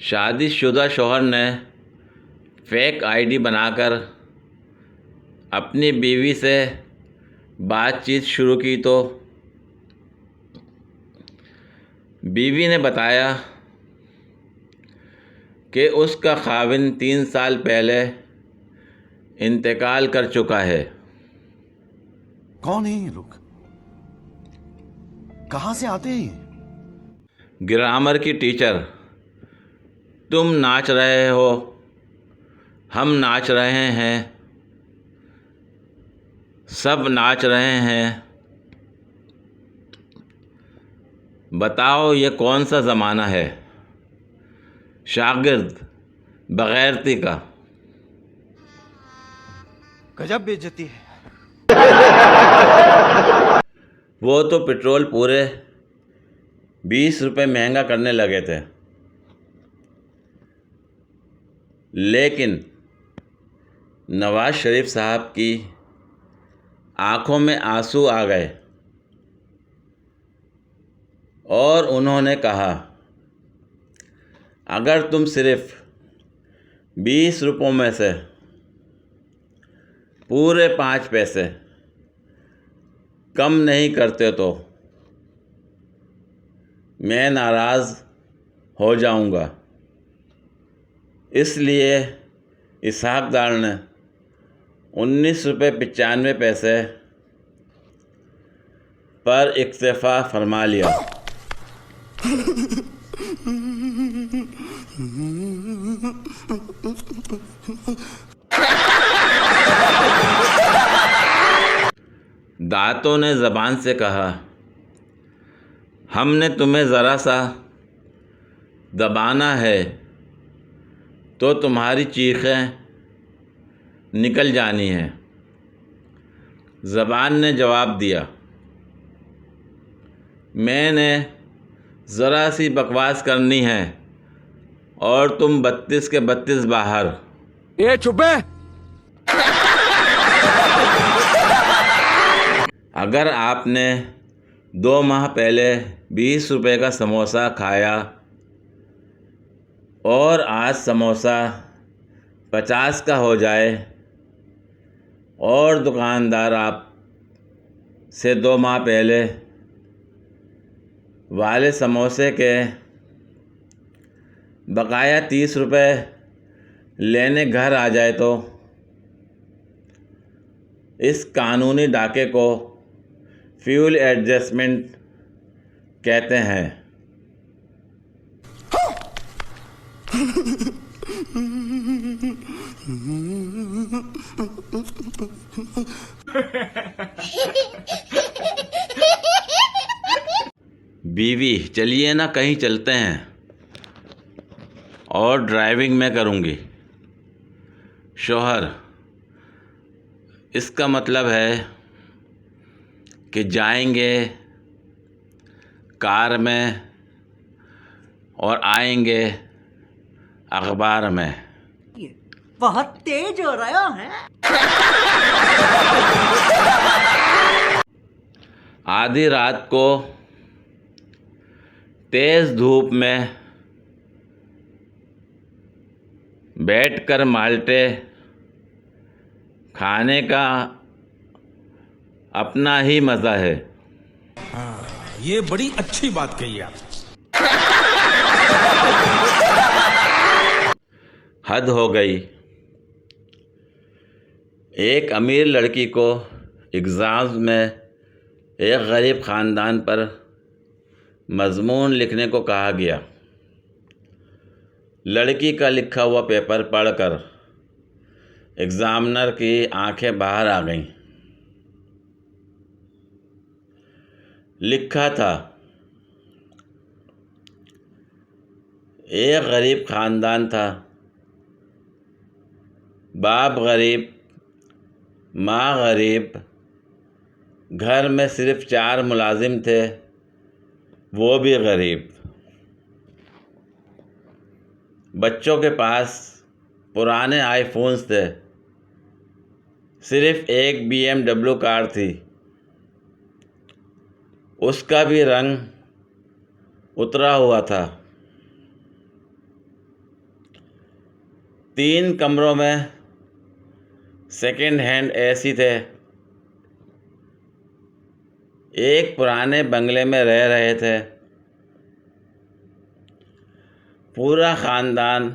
शादीशुदा शौहर ने फेक आईडी बनाकर अपनी बीवी से बातचीत शुरू की तो बीवी ने बताया कि उसका खाविंद 3 साल पहले इंतकाल कर चुका है। कौन है ये लोग? कहां से आते हैं ये? ग्रामर की टीचर, तुम नाच रहे हो, हम नाच रहे हैं, सब नाच रहे हैं। बताओ ये कौन सा ज़माना है? शागिर्द बगैरती का। गजब बेइज्जती है। वो तो पेट्रोल पूरे 20 रुपये महंगा करने लगे थे, लेकिन नवाज शरीफ साहब की आंखों में आंसू आ गए और उन्होंने कहा, अगर तुम सिर्फ 20 रुपयों में से पूरे 5 पैसे कम नहीं करते तो मैं नाराज़ हो जाऊंगा। इसलिए इसहाक डार ने 19.95 रुपये पर इक्तफ़ा फरमा लिया। दांतों ने ज़बान से कहा, हमने तुम्हें ज़रा सा दबाना है तो तुम्हारी चीखें निकल जानी हैं। ज़बान ने जवाब दिया, मैंने ज़रा सी बकवास करनी है और तुम 32 के 32 बाहर। ये चुप है। अगर आपने 2 माह पहले 20 रुपये का समोसा खाया और आज समोसा 50 का हो जाए और दुकानदार आप से 2 माह पहले वाले समोसे के बकाया 30 रुपये लेने घर आ जाए तो इस कानूनी डाके को फ्यूल एडजस्टमेंट कहते हैं। बीवी, चलिए ना कहीं चलते हैं और ड्राइविंग मैं करूँगी। शौहर, इसका मतलब है कि जाएंगे कार में और आएंगे अखबार में। बहुत तेज हो रहा है। आधी रात को तेज़ धूप में बैठकर माल्टे खाने का अपना ही मज़ा है। ये बड़ी अच्छी बात कही आप। हद हो गई। एक अमीर लड़की को एग्ज़ाम्स में एक गरीब ख़ानदान पर मज़मून लिखने को कहा गया। लड़की का लिखा हुआ पेपर पढ़कर एग्ज़ामिनर की आंखें बाहर आ गईं। लिखा था, एक गरीब ख़ानदान था, बाप गरीब, माँ गरीब, घर में सिर्फ 4 मुलाजिम थे, वो भी गरीब। बच्चों के पास पुराने आईफोन्स थे, सिर्फ एक BMW कार थी, उसका भी रंग उतरा हुआ था। 3 कमरों में सेकेंड हैंड एसी थे। एक पुराने बंगले में रह रहे थे। पूरा ख़ानदान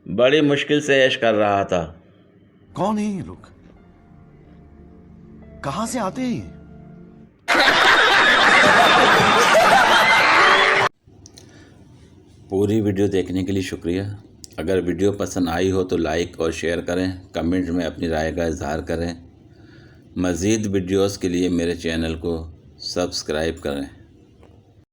बड़ी मुश्किल से ऐश कर रहा था। कौन है ये लोग? कहां से आते हैं ये? पूरी वीडियो देखने के लिए शुक्रिया। अगर वीडियो पसंद आई हो तो लाइक और शेयर करें, कमेंट में अपनी राय का इजहार करें। मज़ीद वीडियोस के लिए मेरे चैनल को सब्सक्राइब करें।